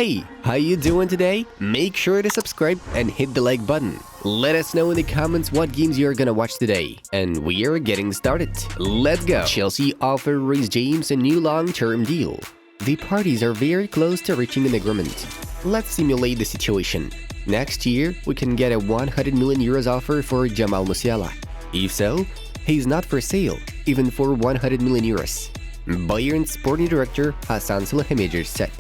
Hey, how you doing today? Make sure to subscribe and hit the like button. Let us know in the comments what games you're gonna watch today. And we are getting started. Let's go! Chelsea offer Reece James a new long-term deal. The parties are very close to reaching an agreement. Let's simulate the situation. Next year, we can get a 100 million euros offer for Jamal Musiala. If so, he's not for sale, even for 100 million euros. Bayern sporting director Hasan Salihamidzic said.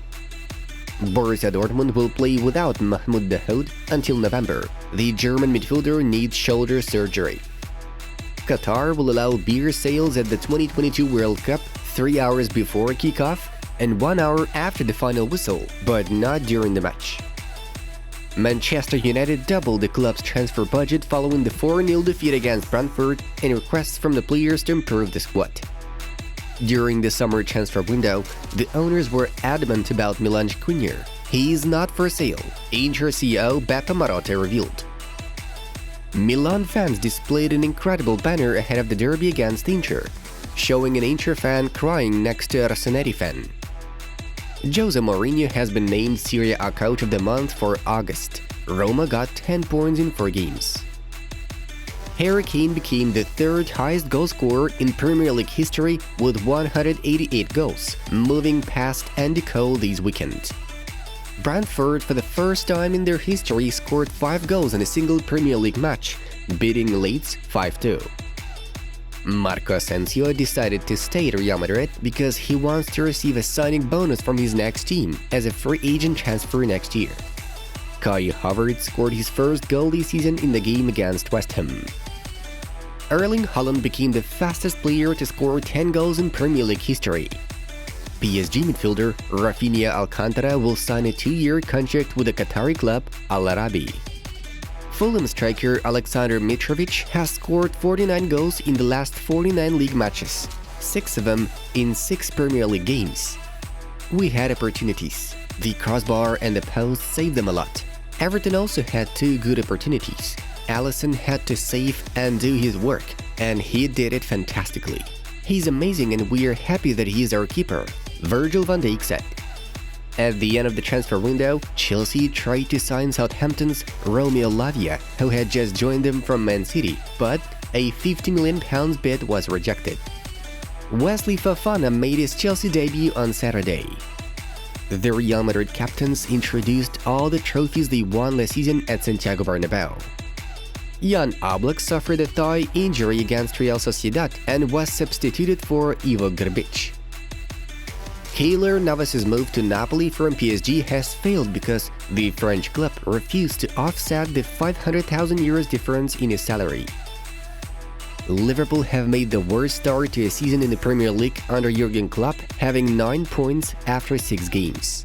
Borussia Dortmund will play without Mahmoud Dahoud until November. The German midfielder needs shoulder surgery. Qatar will allow beer sales at the 2022 World Cup 3 hours before kickoff and 1 hour after the final whistle, but not during the match. Manchester United doubled the club's transfer budget following the 4-0 defeat against Brentford and requests from the players to improve the squad. During the summer transfer window, the owners were adamant about Milan Skriniar. He is not for sale, Inter CEO Beppe Marotta revealed. Milan fans displayed an incredible banner ahead of the derby against Inter, showing an Inter fan crying next to a Rossoneri fan. Jose Mourinho has been named Serie A Coach of the Month for August. Roma got 10 points in 4 games. Harry Kane became the third highest goal scorer in Premier League history with 188 goals, moving past Andy Cole this weekend. Brentford, for the first time in their history, scored 5 goals in a single Premier League match, beating Leeds 5-2. Marco Asensio decided to stay at Real Madrid because he wants to receive a signing bonus from his next team as a free agent transfer next year. Kai Havertz scored his first goal this season in the game against West Ham. Erling Haaland became the fastest player to score 10 goals in Premier League history. PSG midfielder Rafinha Alcantara will sign a 2-year contract with the Qatari club Al Arabi. Fulham striker Alexander Mitrovic has scored 49 goals in the last 49 league matches, 6 of them in 6 Premier League games. We had opportunities. The crossbar and the post saved them a lot. Everton also had 2 good opportunities. Alisson had to save and do his work, and he did it fantastically. He's amazing and we're happy that he is our keeper, Virgil van Dijk said. At the end of the transfer window, Chelsea tried to sign Southampton's Romeo Lavia, who had just joined them from Man City, but a £50 million bid was rejected. Wesley Fofana made his Chelsea debut on Saturday. The Real Madrid captains introduced all the trophies they won last season at Santiago Bernabeu. Jan Oblak suffered a thigh injury against Real Sociedad and was substituted for Ivo Grbic. Keylor Navas's move to Napoli from PSG has failed because the French club refused to offset the 500,000 euros difference in his salary. Liverpool have made the worst start to a season in the Premier League under Jurgen Klopp, having 9 points after 6 games.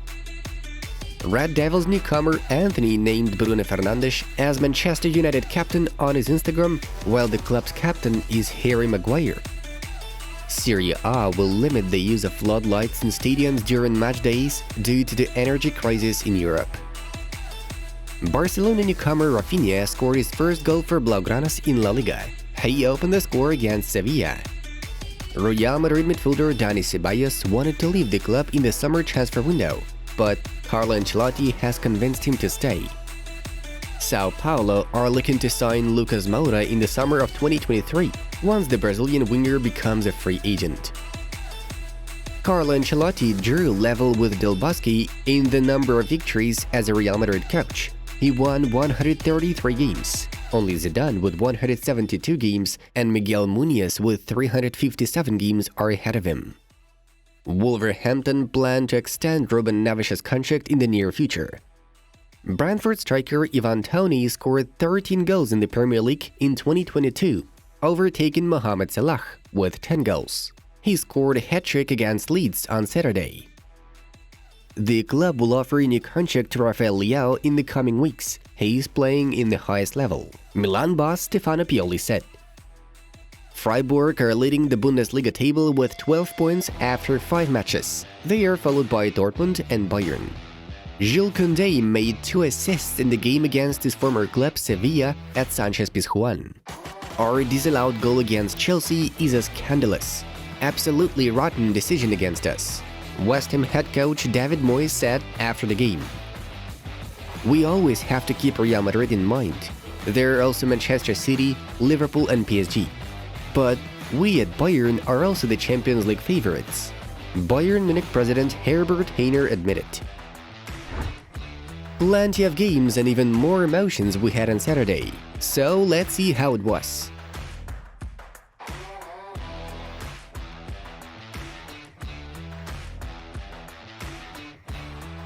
Red Devils newcomer Anthony named Bruno Fernandes as Manchester United captain on his Instagram, while the club's captain is Harry Maguire. Serie A will limit the use of floodlights in stadiums during match days due to the energy crisis in Europe. Barcelona newcomer Rafinha scored his first goal for Blaugranas in La Liga. He opened the score against Sevilla. Real Madrid midfielder Dani Ceballos wanted to leave the club in the summer transfer window, but Carlo Ancelotti has convinced him to stay. Sao Paulo are looking to sign Lucas Moura in the summer of 2023, once the Brazilian winger becomes a free agent. Carlo Ancelotti drew level with Del Bosque in the number of victories as a Real Madrid coach. He won 133 games. Only Zidane with 172 games and Miguel Muñoz with 357 games are ahead of him. Wolverhampton plan to extend Ruben Neves's contract in the near future. Brentford striker Ivan Toney scored 13 goals in the Premier League in 2022, overtaking Mohamed Salah with 10 goals. He scored a hat-trick against Leeds on Saturday. The club will offer a new contract to Rafael Leao in the coming weeks. He is playing in the highest level, Milan boss Stefano Pioli said. Freiburg are leading the Bundesliga table with 12 points after 5 matches. They are followed by Dortmund and Bayern. Jules Koundé made 2 assists in the game against his former club Sevilla at Sanchez-Pizjuan. Our disallowed goal against Chelsea is a scandalous, absolutely rotten decision against us. West Ham head coach David Moyes said after the game. "We always have to keep Real Madrid in mind. There are also Manchester City, Liverpool and PSG. But we at Bayern are also the Champions League favorites," Bayern Munich president Herbert Hainer admitted. Plenty of games and even more emotions we had on Saturday, so let's see how it was.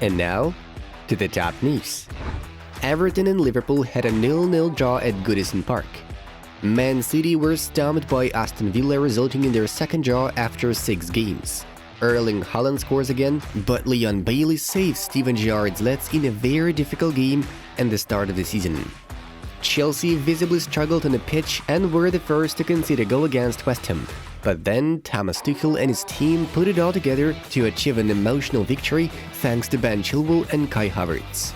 And now, to the top news. Everton and Liverpool had a 0-0 draw at Goodison Park. Man City were stumped by Aston Villa, resulting in their second draw after 6 games. Erling Haaland scores again, but Leon Bailey saves Steven Gerrard's Leeds in a very difficult game and the start of the season. Chelsea visibly struggled on the pitch and were the first to concede a goal against West Ham. But then Thomas Tuchel and his team put it all together to achieve an emotional victory thanks to Ben Chilwell and Kai Havertz.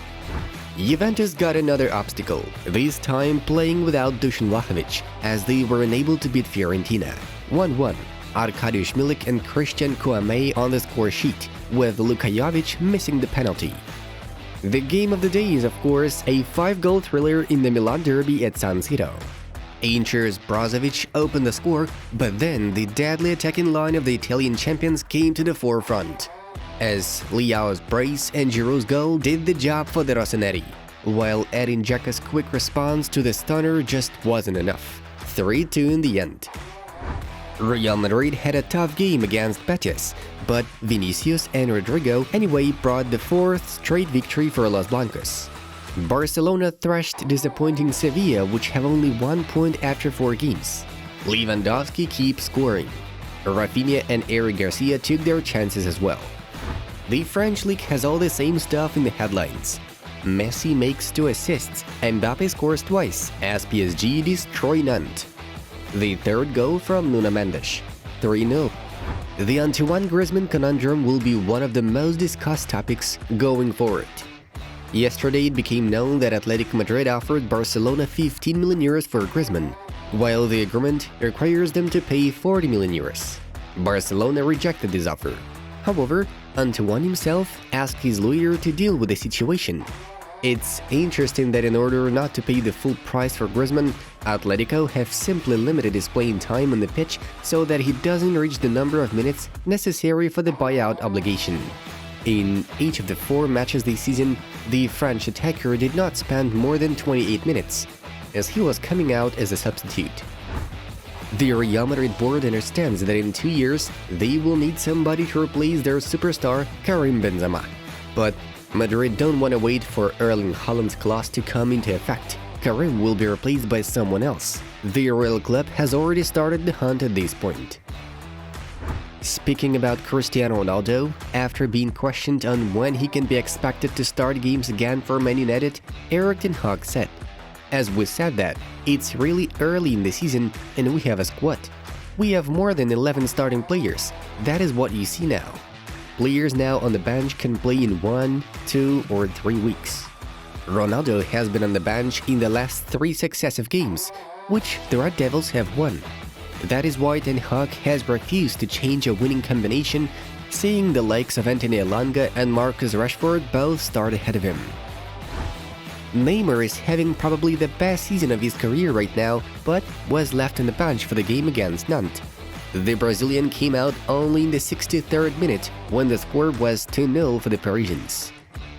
Juventus got another obstacle, this time playing without Dusan Vlahovic, as they were unable to beat Fiorentina. 1-1. Arkadiusz Milik and Christian Kouamé on the score sheet, with Luka Jovic missing the penalty. The game of the day is, of course, a 5-goal thriller in the Milan derby at San Siro. Inter's Brozovic opened the score, but then the deadly attacking line of the Italian champions came to the forefront, as Leao's brace and Giroud's goal did the job for the Rossoneri, while Edin Dzeko's quick response to the stunner just wasn't enough. 3-2 in the end. Real Madrid had a tough game against Betis, but Vinicius and Rodrigo anyway brought the 4th straight victory for Los Blancos. Barcelona thrashed disappointing Sevilla, which have only 1 point after 4 games. Lewandowski keeps scoring. Rafinha and Eric Garcia took their chances as well. The French league has all the same stuff in the headlines. Messi makes 2 assists, Mbappe scores twice, as PSG destroy Nantes. The 3rd goal from Nuno Mendes, 3-0. The Antoine Griezmann conundrum will be one of the most discussed topics going forward. Yesterday it became known that Athletic Madrid offered Barcelona 15 million euros for Griezmann, while the agreement requires them to pay 40 million euros. Barcelona rejected this offer. However, Antoine himself asked his lawyer to deal with the situation. It's interesting that in order not to pay the full price for Griezmann, Atletico have simply limited his playing time on the pitch so that he doesn't reach the number of minutes necessary for the buyout obligation. In each of the 4 matches this season, the French attacker did not spend more than 28 minutes, as he was coming out as a substitute. The Real Madrid board understands that in 2 years, they will need somebody to replace their superstar Karim Benzema. But Madrid don't want to wait for Erling Haaland's clause to come into effect. Karim will be replaced by someone else. The Royal Club has already started the hunt at this point. Speaking about Cristiano Ronaldo, after being questioned on when he can be expected to start games again for Man United, Erik ten Hag said, "As we said that, it's really early in the season and we have a squad. We have more than 11 starting players. That is what you see now. Players now on the bench can play in 1, 2 or 3 weeks." Ronaldo has been on the bench in the last 3 successive games, which the Red Devils have won. That is why Ten Hag has refused to change a winning combination, seeing the likes of Anthony Elanga and Marcus Rashford both start ahead of him. Neymar is having probably the best season of his career right now, but was left on the bench for the game against Nantes. The Brazilian came out only in the 63rd minute, when the score was 2-0 for the Parisians.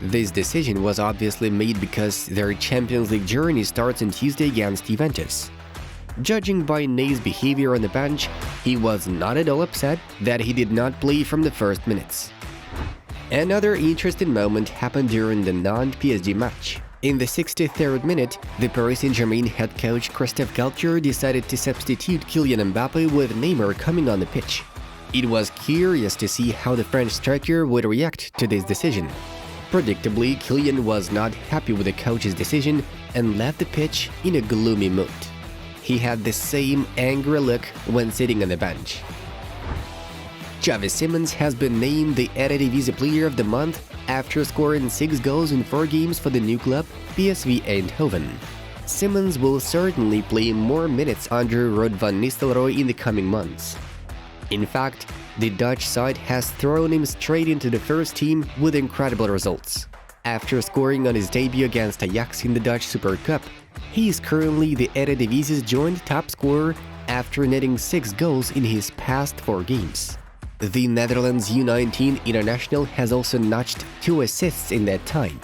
This decision was obviously made because their Champions League journey starts on Tuesday against Juventus. Judging by Ney's behavior on the bench, he was not at all upset that he did not play from the first minutes. Another interesting moment happened during the Nantes PSG match. In the 63rd minute, the Paris Saint-Germain head coach Christophe Galtier decided to substitute Kylian Mbappe with Neymar coming on the pitch. It was curious to see how the French striker would react to this decision. Predictably, Kylian was not happy with the coach's decision and left the pitch in a gloomy mood. He had the same angry look when sitting on the bench. Xavi Simons has been named the Eredivisie Player of the Month after scoring 6 goals in 4 games for the new club, PSV Eindhoven. Simons will certainly play more minutes under Ruud van Nistelrooy in the coming months. In fact, the Dutch side has thrown him straight into the first team with incredible results. After scoring on his debut against Ajax in the Dutch Super Cup, he is currently the Eredivisie's joint top scorer after netting 6 goals in his past 4 games. The Netherlands U19 international has also notched 2 assists in that time,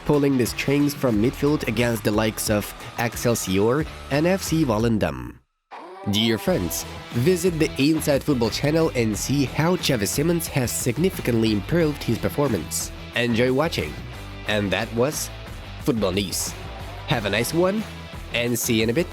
pulling the strings from midfield against the likes of Excelsior and FC Volendam. Dear friends, visit the Inside Football channel and see how Xavi Simons has significantly improved his performance. Enjoy watching! And that was Football News. Have a nice one, and see you in a bit.